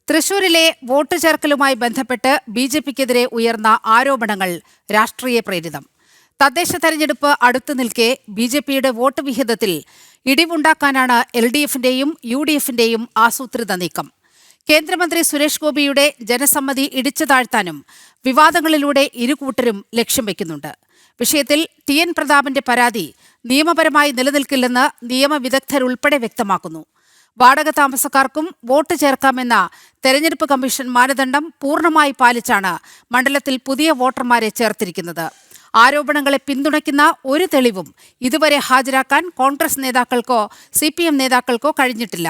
തൃശൂരിലെ വോട്ട് ചേർക്കലുമായി ബന്ധപ്പെട്ട് ബി.ജെ.പിക്കെതിരെ ഉയർന്ന ആരോപണങ്ങൾ രാഷ്ട്രീയ പ്രേരിതം. തദ്ദേശ തെരഞ്ഞെടുപ്പ് അടുത്തു നിൽക്കെ ബി.ജെ.പിയുടെ വോട്ട് വിഹിതത്തിൽ ഇടിവുണ്ടാക്കാനാണ് എൽ.ഡി.എഫിന്റെയും യു.ഡി.എഫിന്റെയും ആസൂത്രിത നീക്കം. കേന്ദ്രമന്ത്രി സുരേഷ് ഗോപിയുടെ ജനസമ്മതി ഇടിച്ചു താഴ്ത്താനും വിവാദങ്ങളിലൂടെ ഇരുകൂട്ടരും ലക്ഷ്യം വെക്കുന്നുണ്ട്. വിഷയത്തിൽ ടി.എൻ. പ്രതാപന്റെ പരാതി നിയമപരമായി നിലനിൽക്കില്ലെന്ന് നിയമവിദഗ്ധരുൾപ്പെടെ വ്യക്തമാക്കുന്നു. വാടക താമസക്കാർക്കും വോട്ട് ചേർക്കാമെന്ന തെരഞ്ഞെടുപ്പ് കമ്മീഷൻ മാനദണ്ഡം പൂർണ്ണമായി പാലിച്ചാണ് മണ്ഡലത്തിൽ പുതിയ വോട്ടർമാരെ ചേർത്തിരിക്കുന്നത്. ആരോപണങ്ങളെ പിന്തുണയ്ക്കുന്ന ഒരു തെളിവും ഇതുവരെ ഹാജരാക്കാൻ കോൺഗ്രസ് നേതാക്കൾക്കോ CPM നേതാക്കൾക്കോ കഴിഞ്ഞിട്ടില്ല.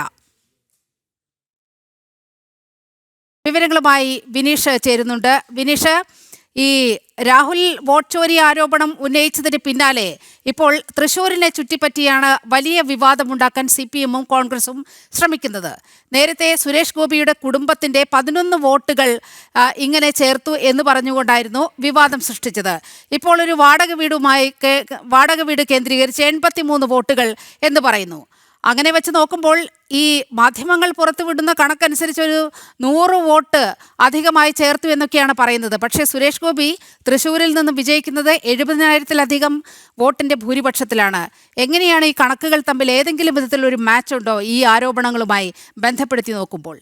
വിവരങ്ങളുമായി വിനീഷ് ചേരുന്നുണ്ട്. വിനീഷ്, ഈ രാഹുൽ വോട്ട് ചോരി ആരോപണം ഉന്നയിച്ചതിന് പിന്നാലെ ഇപ്പോൾ തൃശൂരിനെ ചുറ്റിപ്പറ്റിയാണ് വലിയ വിവാദമുണ്ടാക്കാൻ CPM-ഉം കോൺഗ്രസും ശ്രമിക്കുന്നത്. നേരത്തെ സുരേഷ് ഗോപിയുടെ കുടുംബത്തിന്റെ 11 വോട്ടുകൾ ഇങ്ങനെ ചേർത്തു എന്ന് പറഞ്ഞുകൊണ്ടായിരുന്നു വിവാദം സൃഷ്ടിച്ചത്. ഇപ്പോൾ ഒരു വാടക വീട് കേന്ദ്രീകരിച്ച് 83 വോട്ടുകൾ എന്ന് പറയുന്നു. അങ്ങനെ വെച്ച് നോക്കുമ്പോൾ ഈ മാധ്യമങ്ങൾ പുറത്തുവിടുന്ന കണക്കനുസരിച്ച് ഒരു 100 വോട്ട് അധികമായി ചേർത്തു എന്നൊക്കെയാണ് പറയുന്നത്. പക്ഷേ സുരേഷ് ഗോപി തൃശ്ശൂരിൽ നിന്ന് വിജയിക്കുന്നത് 70,000-ലധികം വോട്ടിന്റെ ഭൂരിപക്ഷത്തിലാണ്. എങ്ങനെയാണ് ഈ കണക്കുകൾ തമ്മിൽ ഏതെങ്കിലും വിധത്തിലൊരു മാച്ച് ഉണ്ടോ ഈ ആരോപണങ്ങളുമായി ബന്ധപ്പെടുത്തി നോക്കുമ്പോൾ?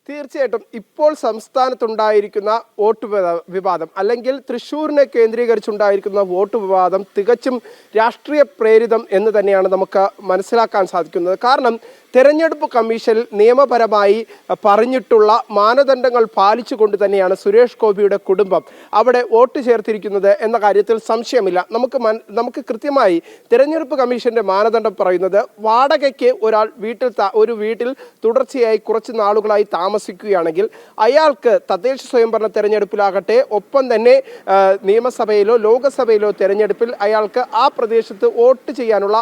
തീർച്ചയായിട്ടും ഇപ്പോൾ സംസ്ഥാനത്തുണ്ടായിരിക്കുന്ന വോട്ട് വിവാദം അല്ലെങ്കിൽ തൃശ്ശൂരിനെ കേന്ദ്രീകരിച്ചുണ്ടായിരിക്കുന്ന വോട്ട് വിവാദം തികച്ചും രാഷ്ട്രീയ പ്രേരിതം എന്ന് തന്നെയാണ് നമുക്ക് മനസ്സിലാക്കാൻ സാധിക്കുന്നത്. കാരണം തെരഞ്ഞെടുപ്പ് കമ്മീഷൻ നിയമപരമായി പറഞ്ഞിട്ടുള്ള മാനദണ്ഡങ്ങൾ പാലിച്ചുകൊണ്ട് തന്നെയാണ് സുരേഷ് ഗോപിയുടെ കുടുംബം അവിടെ വോട്ട് ചേർത്തിരിക്കുന്നത് എന്ന കാര്യത്തിൽ സംശയമില്ല. നമുക്ക് കൃത്യമായി തെരഞ്ഞെടുപ്പ് കമ്മീഷന്റെ മാനദണ്ഡം പറയുന്നത് വാടകയ്ക്ക് ഒരാൾ ഒരു വീട്ടിൽ തുടർച്ചയായി കുറച്ച് നാളുകളായി താമസിക്കുകയാണെങ്കിൽ അയാൾക്ക് തദ്ദേശ സ്വയംഭരണ തെരഞ്ഞെടുപ്പിലാകട്ടെ ഒപ്പം തന്നെ നിയമസഭയിലോ ലോകസഭയിലോ തെരഞ്ഞെടുപ്പിൽ അയാൾക്ക് ആ പ്രദേശത്ത് വോട്ട് ചെയ്യാനുള്ള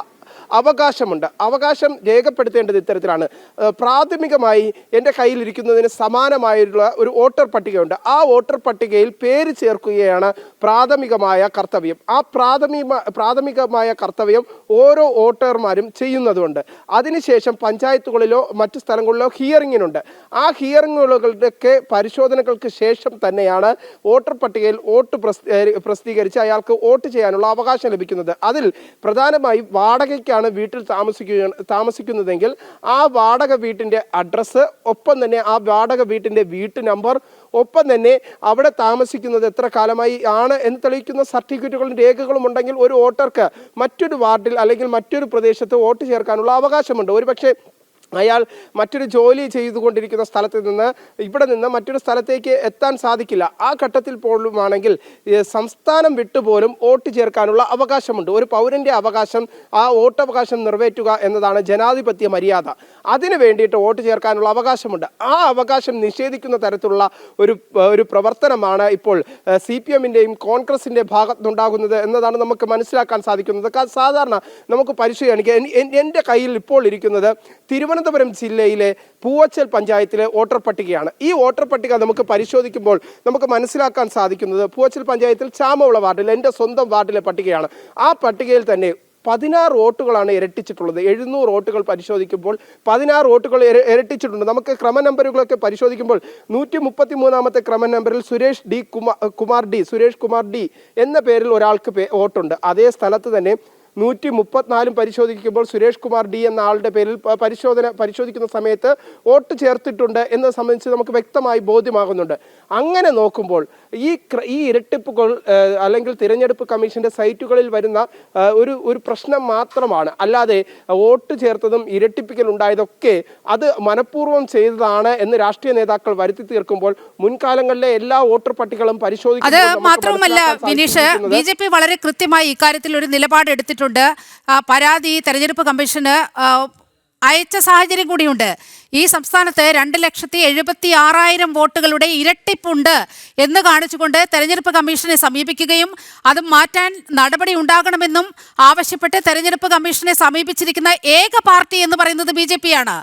അവകാശമുണ്ട്. അവകാശം രേഖപ്പെടുത്തേണ്ടത് ഇത്തരത്തിലാണ്. പ്രാഥമികമായി എൻ്റെ കയ്യിലിരിക്കുന്നതിന് സമാനമായിട്ടുള്ള ഒരു വോട്ടർ പട്ടികയുണ്ട്. ആ വോട്ടർ പട്ടികയിൽ പേര് ചേർക്കുകയാണ് പ്രാഥമികമായ കർത്തവ്യം. ആ പ്രാഥമികമായ കർത്തവ്യം ഓരോ വോട്ടർമാരും ചെയ്യുന്നതുകൊണ്ട് അതിനുശേഷം പഞ്ചായത്തുകളിലോ മറ്റു സ്ഥലങ്ങളിലോ ഹിയറിങ്ങിനുണ്ട്. ആ ഹിയറിങ്ങുകളുടെയൊക്കെ പരിശോധനകൾക്ക് ശേഷം തന്നെയാണ് വോട്ടർ പട്ടികയിൽ വോട്ട് പ്രസിദ്ധീകരിച്ച് അയാൾക്ക് വോട്ട് ചെയ്യാനുള്ള അവകാശം ലഭിക്കുന്നത്. അതിൽ പ്രധാനമായും വാടകയ്ക്കാണ് വീട്ടിൽ താമസിക്കുന്നതെങ്കിൽ ആ വാടക വീട്ടിന്റെ അഡ്രസ്സ് ഒപ്പം തന്നെ ആ വാടക വീട്ടിന്റെ വീട്ടു നമ്പർ ഒപ്പം തന്നെ അവിടെ താമസിക്കുന്നത് എത്ര കാലമായി ആണ് എന്ന് തെളിയിക്കുന്ന സർട്ടിഫിക്കറ്റുകളും രേഖകളും ഉണ്ടെങ്കിൽ ഒരു വോട്ടർക്ക് മറ്റൊരു വാർഡിൽ അല്ലെങ്കിൽ മറ്റൊരു പ്രദേശത്ത് വോട്ട് ചേർക്കാനുള്ള അവകാശമുണ്ട്. ഒരുപക്ഷെ അയാൾ മറ്റൊരു ജോലി ചെയ്തുകൊണ്ടിരിക്കുന്ന സ്ഥലത്ത് നിന്ന് ഇവിടെ നിന്ന് മറ്റൊരു സ്ഥലത്തേക്ക് എത്താൻ സാധിക്കില്ല. ആ ഘട്ടത്തിൽ പോലുമാണെങ്കിൽ സംസ്ഥാനം വിട്ടുപോലും വോട്ട് ചേർക്കാനുള്ള അവകാശമുണ്ട്. ഒരു പൗരൻ്റെ അവകാശം ആ വോട്ടവകാശം നിറവേറ്റുക എന്നതാണ് ജനാധിപത്യ മര്യാദ. അതിനു വേണ്ടിയിട്ട് വോട്ട് ചേർക്കാനുള്ള അവകാശമുണ്ട്. ആ അവകാശം നിഷേധിക്കുന്ന തരത്തിലുള്ള ഒരു പ്രവർത്തനമാണ് ഇപ്പോൾ CPM-ന്റെയും കോൺഗ്രസിൻ്റെ ഭാഗത്തുനിന്നുണ്ടാകുന്നത് എന്നതാണ് നമുക്ക് മനസ്സിലാക്കാൻ സാധിക്കുന്നത്. സാധാരണ നമുക്ക് പരിശോധിക്കുകയാണെങ്കിൽ എൻ്റെ കയ്യിൽ ഇപ്പോൾ ഇരിക്കുന്നത് തിരുവനന്തപുരം ജില്ലയിലെ പൂവച്ചൽ പഞ്ചായത്തിലെ വോട്ടർ പട്ടികയാണ്. ഈ വോട്ടർ പട്ടിക നമുക്ക് പരിശോധിക്കുമ്പോൾ നമുക്ക് മനസ്സിലാക്കാൻ സാധിക്കുന്നത് പൂവച്ചൽ പഞ്ചായത്തിൽ ചാമവിള വാർഡിൽ എൻ്റെ സ്വന്തം വാർഡിലെ പട്ടികയാണ്. ആ പട്ടികയിൽ തന്നെ 16 വോട്ടുകളാണ് ഇരട്ടിച്ചിട്ടുള്ളത്. 700 വോട്ടുകൾ പരിശോധിക്കുമ്പോൾ 16 വോട്ടുകൾ ഇരട്ടിച്ചിട്ടുണ്ട്. നമുക്ക് ക്രമ നമ്പറുകളൊക്കെ പരിശോധിക്കുമ്പോൾ 133-ാമത്തെ ക്രമ നമ്പറിൽ സുരേഷ് കുമാർ ഡി എന്ന പേരിൽ ഒരാൾക്ക് വോട്ടുണ്ട്. അതേ സ്ഥലത്ത് തന്നെ 134 പരിശോധിക്കുമ്പോൾ സുരേഷ് കുമാർ ഡി എന്ന ആളുടെ പേരിൽ പരിശോധിക്കുന്ന സമയത്ത് വോട്ട് ചേർത്തിട്ടുണ്ട് എന്നത് സംബന്ധിച്ച് നമുക്ക് വ്യക്തമായി ബോധ്യമാകുന്നുണ്ട്. അങ്ങനെ നോക്കുമ്പോൾ ഈ ഇരട്ടിപ്പുകൾ അല്ലെങ്കിൽ തിരഞ്ഞെടുപ്പ് കമ്മീഷന്റെ സൈറ്റുകളിൽ വരുന്ന ഒരു പ്രശ്നം മാത്രമാണ്. അല്ലാതെ വോട്ട് ചേർത്തതും ഇരട്ടിപ്പിക്കൽ ഉണ്ടായതൊക്കെ അത് മനഃപൂർവ്വം ചെയ്തതാണ് എന്ന് രാഷ്ട്രീയ നേതാക്കൾ വരുത്തി തീർക്കുമ്പോൾ മുൻകാലങ്ങളിലെ എല്ലാ വോട്ടർ പട്ടികകളും പരിശോധിക്കുന്നത് അത് മാത്രവുമല്ല വിനീഷ്, BJP വളരെ കൃത്യമായി ഇക്കാര്യത്തിൽ ഒരു നിലപാടെടുത്തിട്ടുണ്ട്. പരാതി തെരഞ്ഞെടുപ്പ് കമ്മീഷന് അയച്ച സാഹചര്യം കൂടിയുണ്ട്. ഈ സംസ്ഥാനത്ത് 2,76,000 വോട്ടുകളുടെ ഇരട്ടിപ്പുണ്ട് എന്ന് കാണിച്ചുകൊണ്ട് തെരഞ്ഞെടുപ്പ് കമ്മീഷനെ സമീപിക്കുകയും അത് മാറ്റാൻ നടപടി ഉണ്ടാകണമെന്നും ആവശ്യപ്പെട്ട് തെരഞ്ഞെടുപ്പ് കമ്മീഷനെ സമീപിച്ചിരിക്കുന്ന ഏക പാർട്ടി എന്ന് പറയുന്നത് BJP-യാണ്.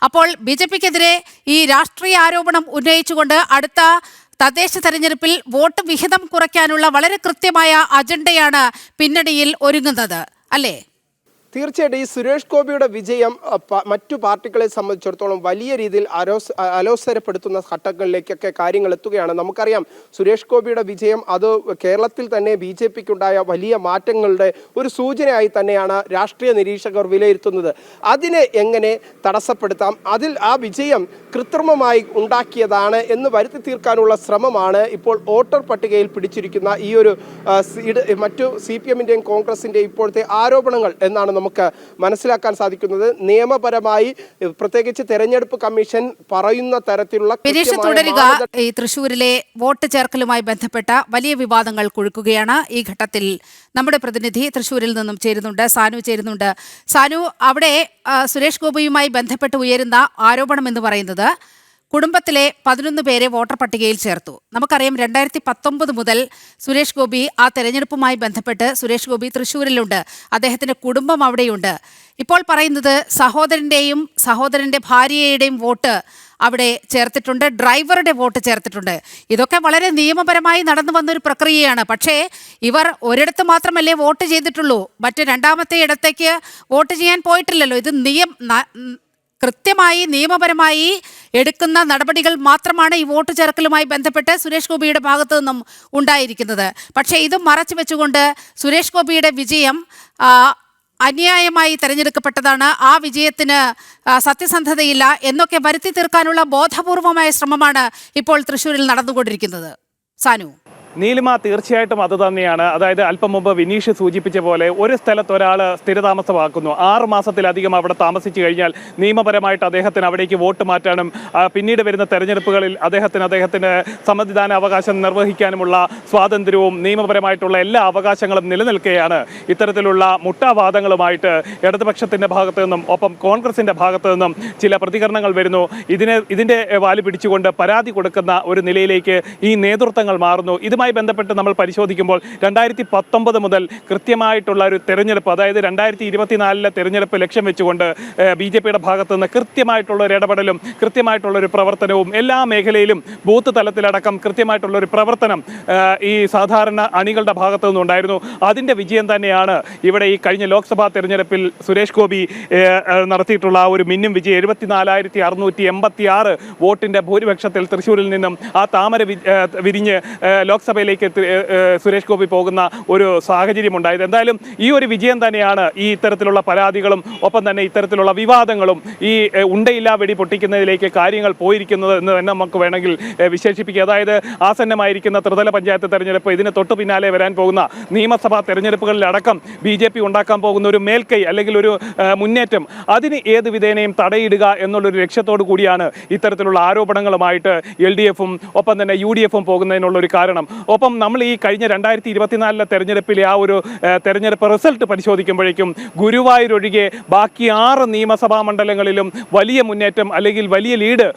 അപ്പോൾ BJP-ക്കെതിരെ ഈ രാഷ്ട്രീയ ആരോപണം ഉന്നയിച്ചുകൊണ്ട് അടുത്ത തദ്ദേശ തെരഞ്ഞെടുപ്പിൽ വോട്ട് വിഹിതം കുറയ്ക്കാനുള്ള വളരെ കൃത്യമായ അജണ്ടയാണ് പിന്നണിയിൽ ഒരുങ്ങുന്നത്, അല്ലേ? തീർച്ചയായിട്ടും ഈ സുരേഷ് ഗോപിയുടെ വിജയം മറ്റു പാർട്ടികളെ സംബന്ധിച്ചിടത്തോളം വലിയ രീതിയിൽ അലോസരപ്പെടുത്തുന്ന ഘട്ടങ്ങളിലേക്കൊക്കെ കാര്യങ്ങൾ എത്തുകയാണ്. നമുക്കറിയാം സുരേഷ് ഗോപിയുടെ വിജയം അത് കേരളത്തിൽ തന്നെ BJPക്കുണ്ടായ വലിയ മാറ്റങ്ങളുടെ ഒരു സൂചനയായി തന്നെയാണ് രാഷ്ട്രീയ നിരീക്ഷകർ വിലയിരുത്തുന്നത്. അതിനെ എങ്ങനെ തടസ്സപ്പെടുത്താം, ആ വിജയം കൃത്രിമമായി ഉണ്ടാക്കിയതാണ് എന്ന് വരുത്തി തീർക്കാനുള്ള ശ്രമമാണ് ഇപ്പോൾ വോട്ടർ പട്ടികയിൽ പിടിച്ചിരിക്കുന്ന ഈ ഒരു മറ്റു CPMന്റെയും കോൺഗ്രസിന്റെയും ഇപ്പോഴത്തെ ആരോപണങ്ങൾ എന്നാണ് നമുക്ക് മനസ്സിലാക്കാൻ സാധിക്കുന്നത്. നിയമപരമായി പ്രത്യേകിച്ച് തെരഞ്ഞെടുപ്പ് കമ്മീഷൻ പറയുന്ന തരത്തിലുള്ള ഈ തൃശ്ശൂരിലെ വോട്ട് ചേർക്കലുമായി ബന്ധപ്പെട്ട വലിയ വിവാദങ്ങൾ കൊഴുക്കുകയാണ്. ഈ ഘട്ടത്തിൽ നമ്മുടെ പ്രതിനിധി തൃശ്ശൂരിൽ നിന്നും ചേരുന്നുണ്ട്. സാനു, അവിടെ സുരേഷ് ഗോപിയുമായി ബന്ധപ്പെട്ട് ഉയരുന്ന ആരോപണം എന്ന് പറയുന്നത് കുടുംബത്തിലെ 11 പേരെ വോട്ടർ പട്ടികയിൽ ചേർത്തു. നമുക്കറിയാം 2019 മുതൽ സുരേഷ് ഗോപി ആ തെരഞ്ഞെടുപ്പുമായി ബന്ധപ്പെട്ട് സുരേഷ് ഗോപി തൃശ്ശൂരിലുണ്ട്, അദ്ദേഹത്തിന്റെ കുടുംബം അവിടെയുണ്ട്. ഇപ്പോൾ പറയുന്നത് സഹോദരന്റെ ഭാര്യയുടെയും വോട്ട് അവിടെ ചേർത്തിട്ടുണ്ട്, ഡ്രൈവറുടെ വോട്ട് ചേർത്തിട്ടുണ്ട്. ഇതൊക്കെ വളരെ നിയമപരമായി നടന്നു വന്നൊരു പ്രക്രിയയാണ്. പക്ഷേ ഇവർ ഒരിടത്ത് മാത്രമല്ലേ വോട്ട് ചെയ്തിട്ടുള്ളൂ, മറ്റ് രണ്ടാമത്തെ ഇടത്തേക്ക് വോട്ട് ചെയ്യാൻ പോയിട്ടില്ലല്ലോ. ഇത് കൃത്യമായി നിയമപരമായി എടുക്കുന്ന നടപടികൾ മാത്രമാണ് ഈ വോട്ട് ചേർക്കലുമായി ബന്ധപ്പെട്ട് സുരേഷ് ഗോപിയുടെ ഭാഗത്തു നിന്നും ഉണ്ടായിരിക്കുന്നത്. പക്ഷേ ഇത് മറച്ചു വെച്ചുകൊണ്ട് സുരേഷ് ഗോപിയുടെ വിജയം അന്യായമായി തെരഞ്ഞെടുക്കപ്പെട്ടതാണ്, ആ വിജയത്തിന് സത്യസന്ധതയില്ല എന്നൊക്കെ വരുത്തി തീർക്കാനുള്ള ബോധപൂർവമായ ശ്രമമാണ് ഇപ്പോൾ തൃശ്ശൂരിൽ നടന്നുകൊണ്ടിരിക്കുന്നത്. സാനു. നീലിമ, തീർച്ചയായിട്ടും അത് തന്നെയാണ്. അതായത് അല്പം മുമ്പ് വിനീഷ് സൂചിപ്പിച്ച പോലെ ഒരു സ്ഥലത്ത് ഒരാൾ സ്ഥിരതാമസമാക്കുന്നു, 6 മാസത്തിലധികം അവിടെ താമസിച്ചു കഴിഞ്ഞാൽ നിയമപരമായിട്ട് അദ്ദേഹത്തിന് അവിടേക്ക് വോട്ട് മാറ്റാനും പിന്നീട് വരുന്ന തെരഞ്ഞെടുപ്പുകളിൽ അദ്ദേഹത്തിന് സമ്മതിദാന അവകാശം നിർവഹിക്കാനുമുള്ള സ്വാതന്ത്ര്യവും നിയമപരമായിട്ടുള്ള എല്ലാ അവകാശങ്ങളും നിലനിൽക്കുകയാണ്. ഇത്തരത്തിലുള്ള മുട്ടാവാദങ്ങളുമായിട്ട് ഇടതുപക്ഷത്തിന്റെ ഭാഗത്തു നിന്നും ഒപ്പം കോൺഗ്രസിന്റെ ഭാഗത്തു നിന്നും ചില പ്രതികരണങ്ങൾ വരുന്നു. ഇതിന്റെ വാല് പിടിച്ചുകൊണ്ട് പരാതി കൊടുക്കുന്ന ഒരു നിലയിലേക്ക് ഈ നേതൃത്വങ്ങൾ മാറുന്നു. ഇതുമായി ബന്ധപ്പെട്ട് നമ്മൾ പരിശോധിക്കുമ്പോൾ 2019 മുതൽ കൃത്യമായിട്ടുള്ള ഒരു തെരഞ്ഞെടുപ്പ്, അതായത് 2024 തെരഞ്ഞെടുപ്പ് ലക്ഷ്യം വെച്ചുകൊണ്ട് BJPയുടെ ഭാഗത്തു നിന്ന് കൃത്യമായിട്ടുള്ള ഒരു ഇടപെടലും കൃത്യമായിട്ടുള്ള ഒരു പ്രവർത്തനവും എല്ലാ മേഖലയിലും ബൂത്ത് തലത്തിലടക്കം കൃത്യമായിട്ടുള്ള ഒരു പ്രവർത്തനം ഈ സാധാരണ അണികളുടെ ഭാഗത്തു നിന്നുണ്ടായിരുന്നു. അതിൻ്റെ വിജയം തന്നെയാണ് ഇവിടെ ഈ കഴിഞ്ഞ ലോക്സഭാ തെരഞ്ഞെടുപ്പിൽ സുരേഷ് ഗോപി നടത്തിയിട്ടുള്ള ഒരു മിന്നും വിജയം. 74,686 വോട്ടിൻ്റെ ഭൂരിപക്ഷത്തിൽ തൃശ്ശൂരിൽ നിന്നും ആ താമര വിരിഞ്ഞ് ലോക്സഭയിലേക്ക് സുരേഷ് ഗോപി പോകുന്ന ഒരു സാഹചര്യം ഉണ്ടായത്. എന്തായാലും ഈ ഒരു വിജയം തന്നെയാണ് ഈ ഇത്തരത്തിലുള്ള പരാതികളും ഒപ്പം തന്നെ ഇത്തരത്തിലുള്ള വിവാദങ്ങളും ഈ ഉണ്ടയില്ലാ വെടി പൊട്ടിക്കുന്നതിലേക്ക് കാര്യങ്ങൾ പോയിരിക്കുന്നത് എന്ന് തന്നെ നമുക്ക് വേണമെങ്കിൽ വിശേഷിപ്പിക്കുക. അതായത് ആസന്നമായിരിക്കുന്ന ത്രിതല പഞ്ചായത്ത് തെരഞ്ഞെടുപ്പ്, ഇതിന് തൊട്ടു പിന്നാലെ വരാൻ പോകുന്ന നിയമസഭാ തെരഞ്ഞെടുപ്പുകളിലടക്കം BJP ഉണ്ടാക്കാൻ പോകുന്ന ഒരു മേൽക്കൈ അല്ലെങ്കിൽ ഒരു മുന്നേറ്റം, അതിന് ഏത് വിധേനയും തടയിടുക എന്നുള്ളൊരു ലക്ഷ്യത്തോടു കൂടിയാണ് ഇത്തരത്തിലുള്ള ആരോപണങ്ങളുമായിട്ട് LDFും ഒപ്പം തന്നെ UDFും പോകുന്നതിനുള്ളൊരു കാരണം. ഒപ്പം നമ്മൾ ഈ കഴിഞ്ഞ 2024 തെരഞ്ഞെടുപ്പിലെ ആ ഒരു തെരഞ്ഞെടുപ്പ് റിസൾട്ട് പരിശോധിക്കുമ്പോഴേക്കും ഗുരുവായൂർ ഒഴികെ ബാക്കി 6 നിയമസഭാ മണ്ഡലങ്ങളിലും വലിയ മുന്നേറ്റം അല്ലെങ്കിൽ വലിയ ലീഡ്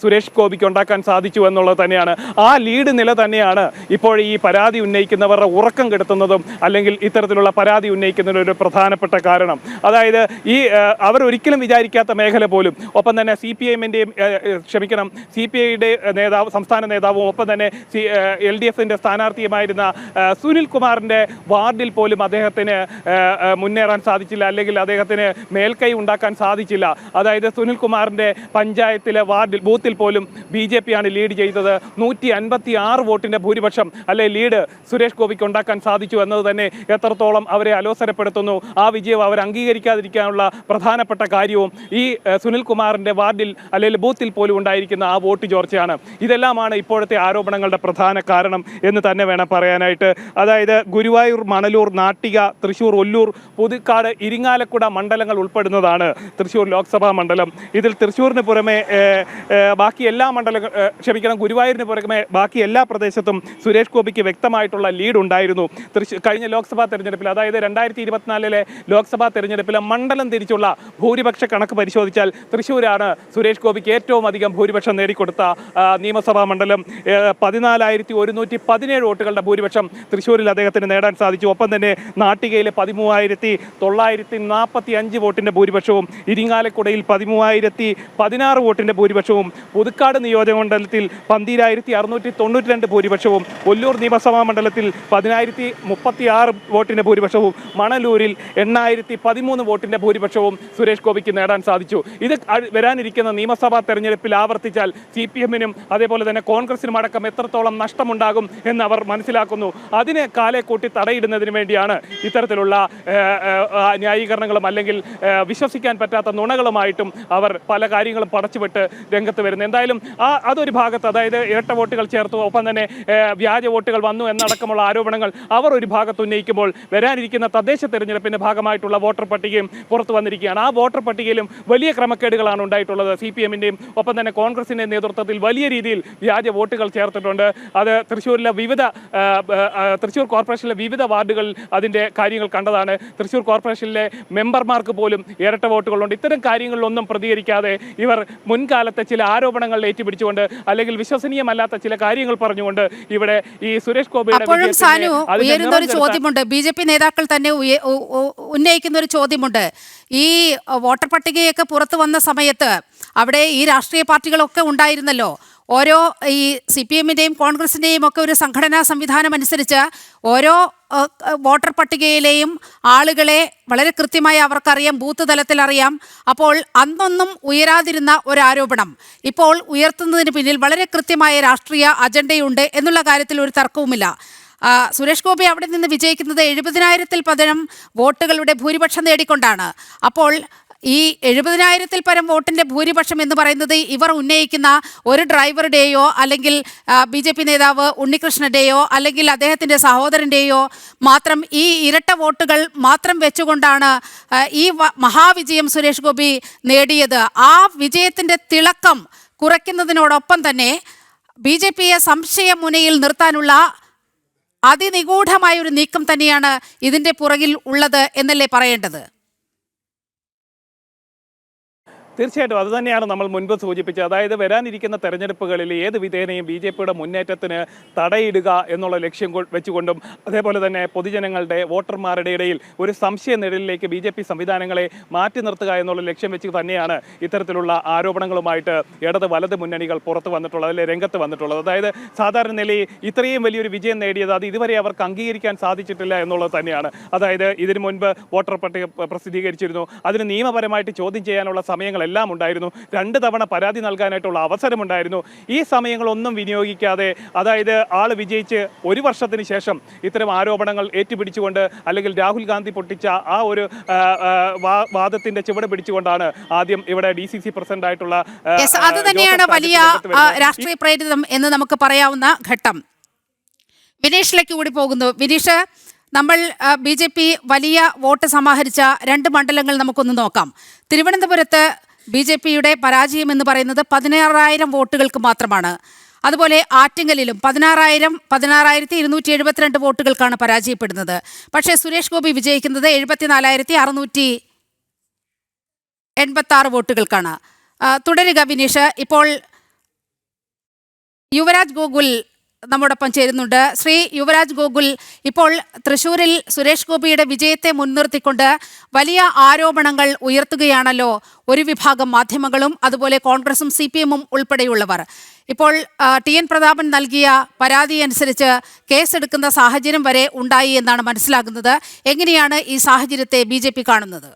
സുരേഷ് ഗോപിക്ക് ഉണ്ടാക്കാൻ സാധിച്ചു എന്നുള്ളത് തന്നെയാണ്. ആ ലീഡ് നില തന്നെയാണ് ഇപ്പോൾ ഈ പരാതി ഉന്നയിക്കുന്നവരുടെ ഉറക്കം കെടുത്തുന്നതും അല്ലെങ്കിൽ ഇത്തരത്തിലുള്ള പരാതി ഉന്നയിക്കുന്നതിന് ഒരു പ്രധാനപ്പെട്ട കാരണം. അതായത് ഈ അവരൊരിക്കലും വിചാരിക്കാത്ത മേഖല പോലും, ഒപ്പം തന്നെ CPIയുടെ നേതാവ്, സംസ്ഥാന നേതാവും ഒപ്പം തന്നെ LDFിന്റെ സ്ഥാനാർത്ഥിയുമായിരുന്ന സുനിൽ കുമാറിന്റെ വാർഡിൽ പോലും അദ്ദേഹത്തിന് മുന്നേറാൻ സാധിച്ചില്ല, അല്ലെങ്കിൽ അദ്ദേഹത്തിന് മേൽക്കൈ ഉണ്ടാക്കാൻ സാധിച്ചില്ല. അതായത് സുനിൽ കുമാറിന്റെ പഞ്ചായത്തിലെ ബൂത്തിൽ പോലും BJPയാണ് ലീഡ് ചെയ്തത്. 156 വോട്ടിന്റെ ഭൂരിപക്ഷം അല്ലെ ലീഡ് സുരേഷ് ഗോപിക്ക് ഉണ്ടാക്കാൻ സാധിച്ചു എന്നത് തന്നെ എത്രത്തോളം അവരെ അലോസരപ്പെടുത്തുന്നു. ആ വിജയം അവർ അംഗീകരിക്കാതിരിക്കാനുള്ള പ്രധാനപ്പെട്ട കാര്യവും ഈ സുനിൽ കുമാറിന്റെ വാർഡിൽ അല്ലെങ്കിൽ ബൂത്തിൽ പോലും ഉണ്ടായിരിക്കുന്ന ആ വോട്ട് ചോർച്ചയാണ്. ഇതെല്ലാമാണ് ഇപ്പോഴത്തെ ആരോപണങ്ങളുടെ പ്രധാന കാരണം എന്ന് തന്നെ വേണം പറയാനായിട്ട്. അതായത് ഗുരുവായൂർ, മണലൂർ, നാട്ടിക, തൃശ്ശൂർ, ഒല്ലൂർ, പുതുക്കാട്, ഇരിങ്ങാലക്കുട മണ്ഡലങ്ങൾ ഉൾപ്പെടുന്നതാണ് തൃശ്ശൂർ ലോക്സഭാ മണ്ഡലം. ഇതിൽ തൃശ്ശൂരിന് പുറമെ ബാക്കി എല്ലാ ഗുരുവായൂരിന് പുറമെ ബാക്കി എല്ലാ പ്രദേശത്തും സുരേഷ് ഗോപിക്ക് വ്യക്തമായിട്ടുള്ള ലീഡ് ഉണ്ടായിരുന്നു. കഴിഞ്ഞ ലോക്സഭാ തെരഞ്ഞെടുപ്പിൽ, അതായത് 2024 ലോക്സഭാ തെരഞ്ഞെടുപ്പിലെ മണ്ഡലം തിരിച്ചുള്ള ഭൂരിപക്ഷ കണക്ക് പരിശോധിച്ചാൽ തൃശ്ശൂരാണ് സുരേഷ് ഗോപിക്ക് ഏറ്റവും അധികം ഭൂരിപക്ഷം നേടിക്കൊടുത്ത നിയമസഭാ മണ്ഡലം. 14,110 17 വോട്ടുകളുടെ ഭൂരിപക്ഷം തൃശ്ശൂരിൽ അദ്ദേഹത്തിന് നേടാൻ സാധിച്ചു. ഒപ്പം തന്നെ നാട്ടികയിലെ 13,945 വോട്ടിന്റെ ഭൂരിപക്ഷവും, ഇരിങ്ങാലക്കുടയിൽ 13,016 വോട്ടിന്റെ ഭൂരിപക്ഷവും, പുതുക്കാട് നിയോജകമണ്ഡലത്തിൽ 12,692 ഭൂരിപക്ഷവും, ഒല്ലൂർ നിയമസഭാ മണ്ഡലത്തിൽ 10,036 വോട്ടിന്റെ ഭൂരിപക്ഷവും, മണലൂരിൽ 8,013 വോട്ടിന്റെ ഭൂരിപക്ഷവും സുരേഷ് ഗോപിക്ക് നേടാൻ സാധിച്ചു. ഇത് വരാനിരിക്കുന്ന നിയമസഭാ തെരഞ്ഞെടുപ്പിൽ ആവർത്തിച്ചാൽ CPM-നും അതേപോലെ തന്നെ കോൺഗ്രസിനും അടക്കം എത്രത്തോളം നഷ്ടമുണ്ടാകും എന്ന് അവർ മനസ്സിലാക്കുന്നു. അതിനെ കാലെ കൂട്ടി തടയിടുന്നതിന് വേണ്ടിയാണ് ഇത്തരത്തിലുള്ള ന്യായീകരണങ്ങളും അല്ലെങ്കിൽ വിശ്വസിക്കാൻ പറ്റാത്ത നുണകളുമായിട്ടും അവർ പല കാര്യങ്ങളും പടച്ചുവിട്ട് രംഗത്ത് വരുന്നത്. എന്തായാലും അതൊരു ഭാഗത്ത്, അതായത് ഇരട്ട വോട്ടുകൾ ചേർത്തു, ഒപ്പം തന്നെ വ്യാജ വോട്ടുകൾ വന്നു എന്നടക്കമുള്ള ആരോപണങ്ങൾ അവർ ഒരു ഭാഗത്ത് ഉന്നയിക്കുമ്പോൾ, വരാനിരിക്കുന്ന തദ്ദേശ തെരഞ്ഞെടുപ്പിന്റെ ഭാഗമായിട്ടുള്ള വോട്ടർ പട്ടികയും പുറത്തു വന്നിരിക്കുകയാണ്. ആ വോട്ടർ പട്ടികയിലും വലിയ ക്രമക്കേടുകളാണ് ഉണ്ടായിട്ടുള്ളത്. CPM-ന്റെയും ഒപ്പം തന്നെ കോൺഗ്രസിന്റെ നേതൃത്വത്തിൽ വലിയ രീതിയിൽ വ്യാജ വോട്ടുകൾ ചേർത്തിട്ടുണ്ട്. അത് തൃശ്ശൂർ കോർപ്പറേഷനിലെ വിവിധ വാർഡുകളിൽ അതിന്റെ കാര്യങ്ങൾ കണ്ടതാണ്. തൃശ്ശൂർ കോർപ്പറേഷനിലെ മെമ്പർമാർക്ക് പോലും ഇരട്ട വോട്ടുകളുണ്ട്. ഇത്തരം കാര്യങ്ങളിലൊന്നും പ്രതികരിക്കാതെ ഇവർ മുൻകാലത്തെ ചില ആരോപണങ്ങൾ ഏറ്റുപിടിച്ചുകൊണ്ട് അല്ലെങ്കിൽ വിശ്വസനീയമല്ലാത്ത ചില കാര്യങ്ങൾ പറഞ്ഞുകൊണ്ട് ഇവിടെ ഈ സുരേഷ് ഗോപിയുടെ ഉയരുന്ന ഒരു ചോദ്യമുണ്ട്, BJP നേതാക്കൾ തന്നെ ഉന്നയിക്കുന്ന ഒരു ചോദ്യമുണ്ട്. ഈ വോട്ടർ പട്ടികയൊക്കെ പുറത്തു വന്ന സമയത്ത് അവിടെ ഈ രാഷ്ട്രീയ പാർട്ടികളൊക്കെ ഉണ്ടായിരുന്നല്ലോ. ഓരോ ഈ CPM-ന്റെയും കോൺഗ്രസിൻ്റെയും ഒക്കെ ഒരു സംഘടനാ സംവിധാനം അനുസരിച്ച് ഓരോ വോട്ടർ പട്ടികയിലെയും ആളുകളെ വളരെ കൃത്യമായി അവർക്കറിയാം, ബൂത്ത് തലത്തിൽ അറിയാം. അപ്പോൾ അന്നൊന്നും ഉയരാതിരുന്ന ഒരാരോപണം ഇപ്പോൾ ഉയർത്തുന്നതിന് പിന്നിൽ വളരെ കൃത്യമായ രാഷ്ട്രീയ അജണ്ടയുണ്ട് എന്നുള്ള കാര്യത്തിൽ ഒരു തർക്കവുമില്ല. സുരേഷ് ഗോപി അവിടെ നിന്ന് വിജയിക്കുന്നത് 70,000-ൽ പരം വോട്ടുകളുടെ ഭൂരിപക്ഷം നേടിക്കൊണ്ടാണ്. അപ്പോൾ ഈ 70,000-ൽ പരം വോട്ടിന്റെ ഭൂരിപക്ഷം എന്ന് പറയുന്നത് ഇവർ ഉന്നയിക്കുന്ന ഒരു ഡ്രൈവറുടെയോ അല്ലെങ്കിൽ BJP നേതാവ് ഉണ്ണികൃഷ്ണന്റെയോ അല്ലെങ്കിൽ അദ്ദേഹത്തിന്റെ സഹോദരന്റെയോ മാത്രം ഈ ഇരട്ട വോട്ടുകൾ മാത്രം വെച്ചുകൊണ്ടാണ് ഈ മഹാവിജയം സുരേഷ് ഗോപി നേടിയത്. ആ വിജയത്തിന്റെ തിളക്കം കുറയ്ക്കുന്നതിനോടൊപ്പം തന്നെ BJP-യെ സംശയമുനയിൽ നിർത്താനുള്ള അതിനിഗൂഢമായ ഒരു നീക്കം തന്നെയാണ് ഇതിന്റെ പുറകിൽ ഉള്ളത് എന്നല്ലേ പറയേണ്ടത്? തീർച്ചയായിട്ടും അതുതന്നെയാണ് നമ്മൾ മുൻപ് സൂചിപ്പിച്ചത്. അതായത് വരാനിരിക്കുന്ന തെരഞ്ഞെടുപ്പുകളിൽ ഏത് വിധേനയും BJP-യുടെ മുന്നേറ്റത്തിന് തടയിടുക എന്നുള്ള ലക്ഷ്യം വെച്ചുകൊണ്ടും അതേപോലെ തന്നെ പൊതുജനങ്ങളുടെ വോട്ടർമാരുടെ ഇടയിൽ ഒരു സംശയ നിഴലിലേക്ക് BJP സംവിധാനങ്ങളെ മാറ്റി നിർത്തുക എന്നുള്ള ലക്ഷ്യം വെച്ച് തന്നെയാണ് ഇത്തരത്തിലുള്ള ആരോപണങ്ങളുമായിട്ട് ഇടത് വലത് മുന്നണികൾ പുറത്തു വന്നിട്ടുള്ളത്, അല്ലെങ്കിൽ രംഗത്ത് വന്നിട്ടുള്ളത്. അതായത് സാധാരണ നിലയിൽ ഇത്രയും വലിയൊരു വിജയം നേടിയത് അത് ഇതുവരെ അവർക്ക് അംഗീകരിക്കാൻ സാധിച്ചിട്ടില്ല എന്നുള്ളത് തന്നെയാണ്. അതായത് ഇതിനു മുൻപ് വോട്ടർ പട്ടിക പ്രസിദ്ധീകരിച്ചിരുന്നു, അതിന് നിയമപരമായിട്ട് ചോദ്യം ചെയ്യാനുള്ള സമയങ്ങൾ എല്ലാം ഉണ്ടായിരുന്നു, 2 തവണ പരാതി നൽകാനായിട്ടുള്ള അവസരമുണ്ടായിരുന്നു. ഈ സമയങ്ങളൊന്നും വിനിയോഗിക്കാതെ, അതായത് ആള് വിജയിച്ച് 1 വർഷത്തിന് ശേഷം ഇത്തരം ആരോപണങ്ങൾ ഏറ്റുപിടിച്ചുകൊണ്ട് അല്ലെങ്കിൽ രാഹുൽ ഗാന്ധി പൊട്ടിച്ച ആ ഒരു വാദത്തിന്റെ ചുവട് പിടിച്ചുകൊണ്ടാണ് ആദ്യം ഇവിടെ DCC പ്രസിഡന്റ് ആയിട്ടുള്ള അത് തന്നെയാണ് വലിയ രാഷ്ട്രീയ പ്രേരിതം എന്ന് നമുക്ക് പറയാവുന്ന ഘട്ടം. വിനീഷിലേക്ക് കൂടി പോകുന്നു. വിനീഷ്, നമ്മൾ BJP വലിയ വോട്ട് സമാഹരിച്ച 2 മണ്ഡലങ്ങൾ നമുക്കൊന്ന് നോക്കാം. തിരുവനന്തപുരത്ത് BJP-യുടെ പരാജയം എന്ന് പറയുന്നത് 16,000 വോട്ടുകൾക്ക് മാത്രമാണ്. അതുപോലെ ആറ്റിങ്ങലിലും 16,272 വോട്ടുകൾക്കാണ് പരാജയപ്പെടുന്നത്. പക്ഷേ സുരേഷ് ഗോപി വിജയിക്കുന്നത് 74,686 വോട്ടുകൾക്കാണ്. തുടരുക വിനീഷ്. ഇപ്പോൾ യുവരാജ് ഗോകുൽ നമ്മോടൊപ്പം ചേരുന്നുണ്ട്. ശ്രീ യുവരാജ് ഗോകുൽ, ഇപ്പോൾ തൃശ്ശൂരിൽ സുരേഷ് ഗോപിയുടെ വിജയത്തെ മുൻനിർത്തിക്കൊണ്ട് വലിയ ആരോപണങ്ങൾ ഉയർത്തുകയാണല്ലോ ഒരു വിഭാഗം മാധ്യമങ്ങളും അതുപോലെ കോൺഗ്രസും CPM-ഉം ഉൾപ്പെടെയുള്ളവർ. ഇപ്പോൾ TN പ്രതാപൻ നൽകിയ പരാതി അനുസരിച്ച് കേസെടുക്കുന്ന സാഹചര്യം വരെ ഉണ്ടായി എന്നാണ് മനസ്സിലാകുന്നത്. എങ്ങനെയാണ് ഈ സാഹചര്യത്തെ BJP കാണുന്നത്?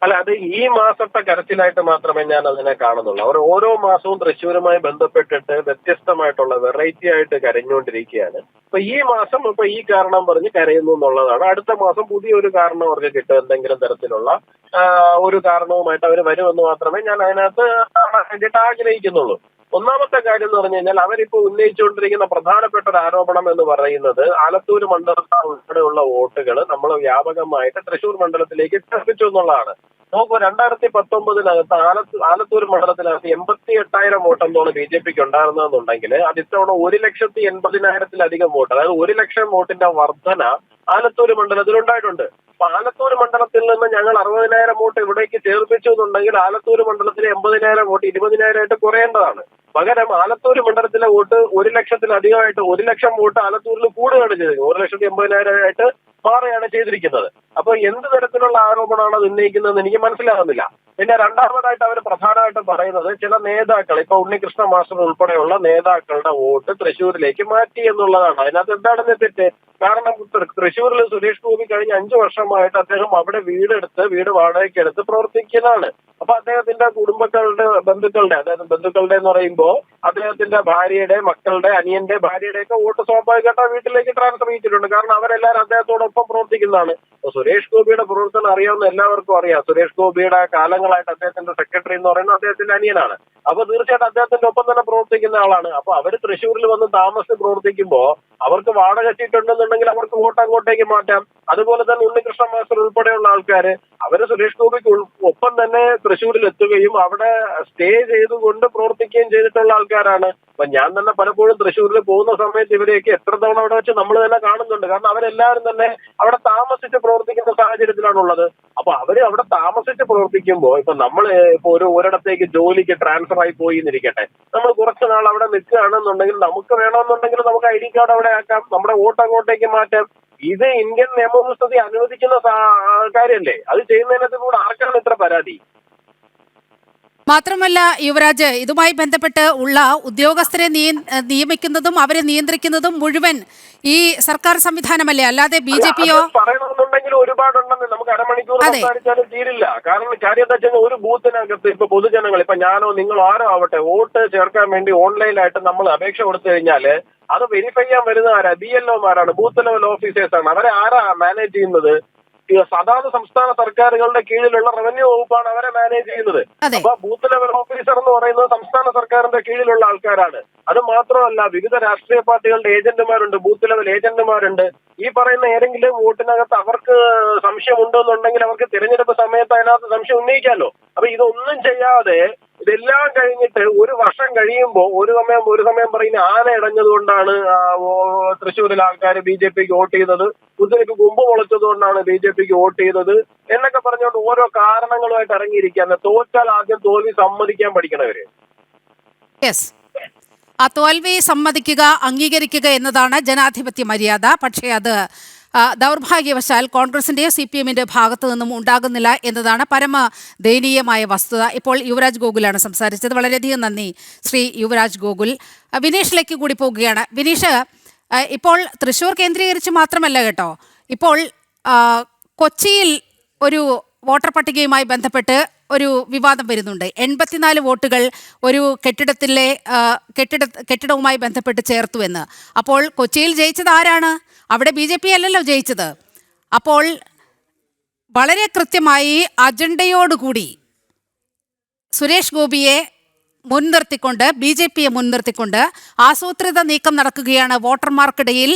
അല്ല, അത് ഈ മാസത്തെ കരച്ചിലായിട്ട് മാത്രമേ ഞാൻ അതിനെ കാണുന്നുള്ളൂ. അവർ ഓരോ മാസവും തൃശ്ശൂരുമായി ബന്ധപ്പെട്ടിട്ട് വ്യത്യസ്തമായിട്ടുള്ള വെറൈറ്റി ആയിട്ട് കരഞ്ഞുകൊണ്ടിരിക്കുകയാണ്. അപ്പൊ ഈ മാസം ഈ കാരണം പറഞ്ഞ് കരയുന്നു എന്നുള്ളതാണ്. അടുത്ത മാസം പുതിയൊരു കാരണം അവർക്ക് കിട്ടും, എന്തെങ്കിലും തരത്തിലുള്ള ഒരു കാരണവുമായിട്ട് അവർ വരുമെന്ന് മാത്രമേ ഞാൻ അതിനകത്ത് കാണാൻ വേണ്ടിയിട്ട് ആഗ്രഹിക്കുന്നുള്ളൂ. ഒന്നാമത്തെ കാര്യം എന്ന് പറഞ്ഞു കഴിഞ്ഞാൽ അവരിപ്പോ ഉന്നയിച്ചുകൊണ്ടിരിക്കുന്ന പ്രധാനപ്പെട്ട ഒരു ആരോപണം എന്ന് പറയുന്നത് ആലത്തൂർ മണ്ഡലത്തിൽ ഉൾപ്പെടെയുള്ള വോട്ടുകൾ നമ്മൾ വ്യാപകമായിട്ട് തൃശ്ശൂർ മണ്ഡലത്തിലേക്ക് എത്തിച്ചു എന്നുള്ളതാണ്. നോക്കൂ, 2019 ആലത്തൂർ മണ്ഡലത്തിനകത്ത് 88,000 വോട്ടെന്തോളം BJP-ക്ക് ഉണ്ടായിരുന്നതെന്നുണ്ടെങ്കിൽ അത് ഇത്തവണ 1,80,000-ലധികം വോട്ട്, അതായത് 1 ലക്ഷം വോട്ടിന്റെ വർധന ആലത്തൂർ മണ്ഡലത്തിൽ ഉണ്ടായിട്ടുണ്ട്. അപ്പൊ ആലത്തൂർ മണ്ഡലത്തിൽ നിന്ന് ഞങ്ങൾ 60,000 വോട്ട് ഇവിടേക്ക് ചേർപ്പിച്ചു എന്നുണ്ടെങ്കിൽ ആലത്തൂർ മണ്ഡലത്തിലെ 80,000 വോട്ട് 20,000 ആയിട്ട് കുറയേണ്ടതാണ്. പകരം ആലത്തൂർ മണ്ഡലത്തിലെ വോട്ട് 1,00,000-ലധികമായിട്ട് 1,00,000 വോട്ട് ആലത്തൂരിൽ കൂടുകയാണ് ചെയ്തത്. 1,80,000 ആയിട്ട് മാറുകയാണ് ചെയ്തിരിക്കുന്നത്. അപ്പൊ എന്ത് തരത്തിലുള്ള ആരോപണമാണ് അത് ഉന്നയിക്കുന്നതെന്ന് എനിക്ക് മനസ്സിലാകുന്നില്ല. പിന്നെ രണ്ടാമതായിട്ട് അവർ പ്രധാനമായിട്ടും പറയുന്നത് ചില നേതാക്കൾ, ഇപ്പൊ ഉണ്ണികൃഷ്ണ മാസ്റ്റർ ഉൾപ്പെടെയുള്ള നേതാക്കളുടെ വോട്ട് തൃശ്ശൂരിലേക്ക് മാറ്റി എന്നുള്ളതാണ്. അതിനകത്ത് എന്താണെന്ന് തെറ്റ്? കാരണം തൃശ്ശൂരിൽ സുരേഷ് ഗോപി കഴിഞ്ഞ 5 വർഷമായിട്ട് അദ്ദേഹം അവിടെ വീട് വാടകയ്ക്ക് എടുത്ത് പ്രവർത്തിക്കുന്നതാണ്. അപ്പൊ അദ്ദേഹത്തിന്റെ കുടുംബങ്ങളുടെ അതായത് ബന്ധുക്കളുടെ എന്ന് പറയുമ്പോൾ അദ്ദേഹത്തിന്റെ ഭാര്യയുടെ, മക്കളുടെ, അനിയന്റെ ഭാര്യയുടെ ഒക്കെ വോട്ട് സ്വാഭാവികമായിട്ട് വീട്ടിലേക്ക് ട്രാൻസ്ഫർ ചെയ്തിട്ടുണ്ട്. കാരണം അവരെല്ലാവരും അദ്ദേഹത്തോടൊപ്പം പ്രവർത്തിക്കുന്നതാണ്. സുരേഷ് ഗോപിയുടെ പ്രവർത്തനം അറിയാവുന്ന എല്ലാവർക്കും അറിയാം. സുരേഷ് ഗോപിയുടെ കാലങ്ങളായിട്ട് അദ്ദേഹത്തിന്റെ സെക്രട്ടറി എന്ന് പറയുന്നത് അദ്ദേഹത്തിന്റെ അനിയനാണ്. അപ്പൊ തീർച്ചയായിട്ടും അദ്ദേഹത്തിന്റെ ഒപ്പം തന്നെ പ്രവർത്തിക്കുന്ന ആളാണ്. അപ്പൊ അവര് തൃശ്ശൂരിൽ വന്ന് താമസിച്ച് പ്രവർത്തിക്കുമ്പോൾ അവർക്ക് വാടക ചീട്ടുണ്ടെന്നുണ്ടെങ്കിൽ അവർക്ക് വോട്ട് അങ്ങോട്ടേക്ക് മാറ്റാം. അതുപോലെ തന്നെ ഉണ്ണികൃഷ്ണ മാസ്റ്റർ ഉൾപ്പെടെയുള്ള ആൾക്കാര് അവര് സുരേഷ് ഗോപിക്ക് ഒപ്പം തന്നെ തൃശ്ശൂരിൽ എത്തുകയും അവിടെ സ്റ്റേ ചെയ്തുകൊണ്ട് പ്രവർത്തിക്കുകയും ചെയ്തിട്ടുള്ള ആൾക്കാരാണ്. അപ്പൊ ഞാൻ തന്നെ പലപ്പോഴും തൃശ്ശൂരിൽ പോകുന്ന സമയത്ത് ഇവരെയൊക്കെ എത്ര തവണ അവിടെ വെച്ച് നമ്മൾ തന്നെ കാണുന്നുണ്ട്. കാരണം അവരെല്ലാവരും തന്നെ അവിടെ താമസിച്ച് പ്രവർത്തിക്കുന്ന സാഹചര്യത്തിലാണുള്ളത്. അപ്പൊ അവര് അവിടെ താമസിച്ച് പ്രവർത്തിക്കുമ്പോൾ ഇപ്പൊ നമ്മള് ഇപ്പൊ ഒരിടത്തേക്ക് ജോലിക്ക് ട്രാൻസ്ഫർ ആയി പോയി എന്നിരിക്കട്ടെ, നമ്മൾ കുറച്ചു നാൾ അവിടെ നിൽക്കുകയാണെന്നുണ്ടെങ്കിൽ നമുക്ക് വേണമെന്നുണ്ടെങ്കിൽ നമുക്ക് ID കാർഡ് അവിടെ ആക്കാം, നമ്മുടെ വോട്ട് അങ്ങോട്ടേക്ക് മാറ്റാം. ഇത് ഇന്ത്യൻ നിയമവ്യവസ്ഥ അനുവദിക്കുന്ന കാര്യമല്ലേ? അത് ചെയ്യുന്നതിനകത്ത് കൂടെ ആർക്കാണ് ഇത്ര പരാതി? മാത്രമല്ല യുവരാജ്, ഇതുമായി ബന്ധപ്പെട്ട് ഉള്ള ഉദ്യോഗസ്ഥരെ നിയമിക്കുന്നതും അവരെ നിയന്ത്രിക്കുന്നതും മുഴുവൻ ഈ സർക്കാർ സംവിധാനമല്ലേ, അല്ലാതെ BJP-യോ? പറയണമെന്നുണ്ടെങ്കിൽ ഒരുപാടുണ്ടെന്ന് നമുക്ക് അരമണിക്കൂർ സംസാരിച്ചാലും തീരില്ല. കാരണം കാര്യം എന്താ വെച്ചാൽ ഒരു ബൂത്തിനകത്ത് ഇപ്പൊ പൊതുജനങ്ങൾ, ഇപ്പൊ ഞാനോ നിങ്ങളോ ആരോ ആവട്ടെ, വോട്ട് ചേർക്കാൻ വേണ്ടി ഓൺലൈനായിട്ട് നമ്മൾ അപേക്ഷ കൊടുത്തു കഴിഞ്ഞാല് അത് വെരിഫൈ ചെയ്യാൻ വരുന്ന ആരാ? BLO-മാരാണ്, ബൂത്ത് ലെവൽ ഓഫീസേഴ്സ് ആണ്. അവരെ ആരാ മാനേജ് ചെയ്യുന്നത്? അതാത് സംസ്ഥാന സർക്കാരുകളുടെ കീഴിലുള്ള റവന്യൂ വകുപ്പാണ് അവരെ മാനേജ് ചെയ്യുന്നത്. അപ്പൊ ബൂത്ത് ലെവൽ ഓഫീസർ എന്ന് പറയുന്നത് സംസ്ഥാന സർക്കാരിന്റെ കീഴിലുള്ള ആൾക്കാരാണ്. അത് മാത്രമല്ല, വിവിധ രാഷ്ട്രീയ പാർട്ടികളുടെ ഏജന്റുമാരുണ്ട്, ബൂത്ത് ലെവൽ ഏജന്റുമാരുണ്ട്. ഈ പറയുന്ന ഏതെങ്കിലും വോട്ടിനകത്ത് അവർക്ക് സംശയം ഉണ്ടെന്നുണ്ടെങ്കിൽ അവർക്ക് തിരഞ്ഞെടുപ്പ് സമയത്ത് അതിനകത്ത് സംശയം ഉന്നയിക്കാമല്ലോ. അപ്പൊ ഇതൊന്നും ചെയ്യാതെ ഇതെല്ലാം കഴിഞ്ഞിട്ട് 1 വർഷം കഴിയുമ്പോൾ ഒരു സമയം പറയുന്ന ആന ഇടഞ്ഞത് കൊണ്ടാണ് തൃശ്ശൂരിലെ ആൾക്കാർ BJP-ക്ക് വോട്ട് ചെയ്തത്, കുതിരക്ക് കൊമ്പ് മുളച്ചത് കൊണ്ടാണ് BJP-ക്ക് വോട്ട് ചെയ്തത് എന്നൊക്കെ പറഞ്ഞുകൊണ്ട് ഓരോ കാരണങ്ങളുമായിട്ട് ഇറങ്ങിയിരിക്കുകയാണ്. തോറ്റാൽ ആദ്യം തോൽവി സമ്മതിക്കാൻ പഠിക്കണവര്. ആ തോൽവി സമ്മതിക്കുക, അംഗീകരിക്കുക എന്നതാണ് ജനാധിപത്യ മര്യാദ. പക്ഷേ അത് ദൗർഭാഗ്യവശാൽ കോൺഗ്രസിൻ്റെയോ CPM-ൻ്റെ ഭാഗത്തു നിന്നും ഉണ്ടാകുന്നില്ല എന്നതാണ് പരമ ദയനീയമായ വസ്തുത. ഇപ്പോൾ യുവരാജ് ഗോകുലാണ് സംസാരിച്ചത്. വളരെയധികം നന്ദി ശ്രീ യുവരാജ് ഗോകുൽ. വിനീഷിലേക്ക് കൂടി പോകുകയാണ്. വിനീഷ്, ഇപ്പോൾ തൃശ്ശൂർ കേന്ദ്രീകരിച്ച് മാത്രമല്ല കേട്ടോ, ഇപ്പോൾ കൊച്ചിയിൽ ഒരു വോട്ടർ പട്ടികയുമായി ബന്ധപ്പെട്ട് ഒരു വിവാദം വരുന്നുണ്ട്. 84 വോട്ടുകൾ ഒരു കെട്ടിടവുമായി ബന്ധപ്പെട്ട് ചേർത്തുവെന്ന്. അപ്പോൾ കൊച്ചിയിൽ ജയിച്ചത് ആരാണ്? അവിടെ BJP അല്ലല്ലോ ജയിച്ചത്. അപ്പോൾ വളരെ കൃത്യമായി അജണ്ടയോടുകൂടി സുരേഷ് ഗോപിയെ മുൻനിർത്തിക്കൊണ്ട്, BJP-യെ മുൻനിർത്തിക്കൊണ്ട് ആസൂത്രിത നീക്കം നടക്കുകയാണ് വോട്ടർമാർക്കിടയിൽ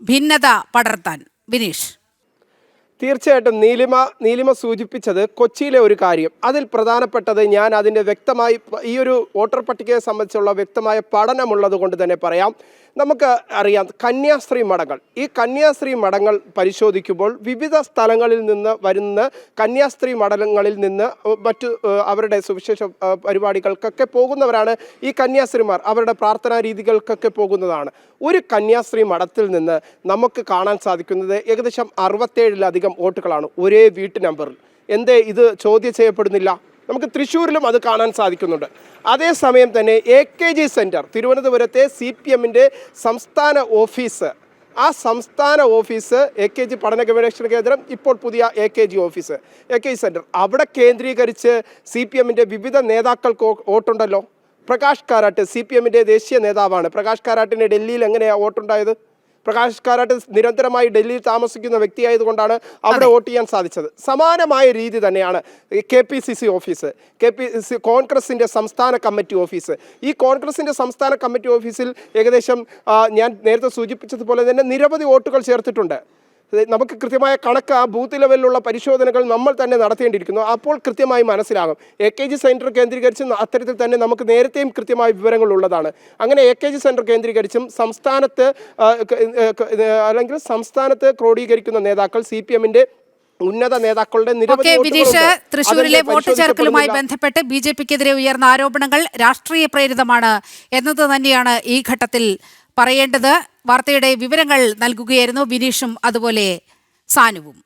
ഭിന്നത പടർത്താൻ. വിനീഷ്, തീർച്ചയായിട്ടും നീലിമ സൂചിപ്പിച്ചത് കൊച്ചിയിലെ ഒരു കാര്യം. അതിൽ പ്രധാനപ്പെട്ടത് ഞാൻ അതിൻ്റെ വ്യക്തമായി ഈ ഒരു വോട്ടർ പട്ടികയെ സംബന്ധിച്ചുള്ള വ്യക്തമായ പഠനമുള്ളത് കൊണ്ട് തന്നെ പറയാം. നമുക്ക് അറിയാം, കന്യാസ്ത്രീ മഠങ്ങൾ, ഈ കന്യാസ്ത്രീ മഠങ്ങൾ പരിശോധിക്കുമ്പോൾ വിവിധ സ്ഥലങ്ങളിൽ നിന്ന് വരുന്ന കന്യാസ്ത്രീ മഠങ്ങളിൽ നിന്ന് മറ്റു അവരുടെ സുവിശേഷ പരിപാടികൾക്കൊക്കെ പോകുന്നവരാണ് ഈ കന്യാസ്ത്രീമാർ. അവരുടെ പ്രാർത്ഥനാ രീതികൾക്കൊക്കെ പോകുന്നതാണ്. ഒരു കന്യാസ്ത്രീ മഠത്തിൽ നിന്ന് നമുക്ക് കാണാൻ സാധിക്കുന്നത് ഏകദേശം 67-ലധികം വോട്ടുകളാണ് ഒരേ വീട്ടു നമ്പറിൽ. എന്തേ ഇത് ചോദ്യം ചെയ്യപ്പെടുന്നില്ല? നമുക്ക് തൃശ്ശൂരിലും അത് കാണാൻ സാധിക്കുന്നുണ്ട്. അതേസമയം തന്നെ AKG സെൻറ്റർ, തിരുവനന്തപുരത്തെ CPM-ൻ്റെ സംസ്ഥാന ഓഫീസ്, ആ സംസ്ഥാന ഓഫീസ് AKG പഠന ഗവേഷണ കേന്ദ്രം, ഇപ്പോൾ പുതിയ AKG ഓഫീസ്, AKG സെൻറ്റർ, അവിടെ കേന്ദ്രീകരിച്ച് CPM-ൻ്റെ വിവിധ നേതാക്കൾക്ക് വോട്ടുണ്ടല്ലോ. പ്രകാശ് കാരാട്ട് CPM-ൻ്റെ ദേശീയ നേതാവാണ്. പ്രകാശ് കാരാട്ടിന് ഡൽഹിയിൽ എങ്ങനെയാണ് വോട്ടുണ്ടായത്? പ്രകാശ് കാരാട്ട് നിരന്തരമായി ഡൽഹിയിൽ താമസിക്കുന്ന വ്യക്തിയായതുകൊണ്ടാണ് അവിടെ വോട്ട് ചെയ്യാൻ സാധിച്ചത്. സമാനമായ രീതി തന്നെയാണ് KPCC ഓഫീസ്, കോൺഗ്രസിൻ്റെ സംസ്ഥാന കമ്മിറ്റി ഓഫീസ്. ഈ കോൺഗ്രസിൻ്റെ സംസ്ഥാന കമ്മിറ്റി ഓഫീസിൽ ഏകദേശം ഞാൻ നേരത്തെ സൂചിപ്പിച്ചതുപോലെ തന്നെ നിരവധി വോട്ടുകൾ ചേർത്തിട്ടുണ്ട്. നമുക്ക് കൃത്യമായ കണക്ക് ആ ബൂത്ത് ലെവലിലുള്ള പരിശോധനകൾ നമ്മൾ തന്നെ നടത്തേണ്ടിയിരിക്കുന്നു. അപ്പോൾ കൃത്യമായി മനസ്സിലാകും. AKG സെൻറ്റർ കേന്ദ്രീകരിച്ച് അത്തരത്തിൽ തന്നെ നമുക്ക് നേരത്തെയും കൃത്യമായ വിവരങ്ങൾ ഉള്ളതാണ്. അങ്ങനെ AKG സെൻറ്റർ കേന്ദ്രീകരിച്ചും സംസ്ഥാനത്ത് ക്രോഡീകരിക്കുന്ന നേതാക്കൾ CPM-ന്റെ ഉന്നത നേതാക്കളുടെ നിരവധി വിനീഷ്, തൃശൂരിലെ വോട്ട് ചേർക്കലുമായി ബന്ധപ്പെട്ട് BJP-ക്കെതിരെ ഉയർന്ന ആരോപണങ്ങൾ രാഷ്ട്രീയ പ്രേരിതമാണ് എന്നത് തന്നെയാണ് ഈ ഘട്ടത്തിൽ പറയേണ്ടത്. വാർത്തയുടെ വിവരങ്ങൾ നൽകുകയായിരുന്നു വിനീഷും അതുപോലെ സാനുവും.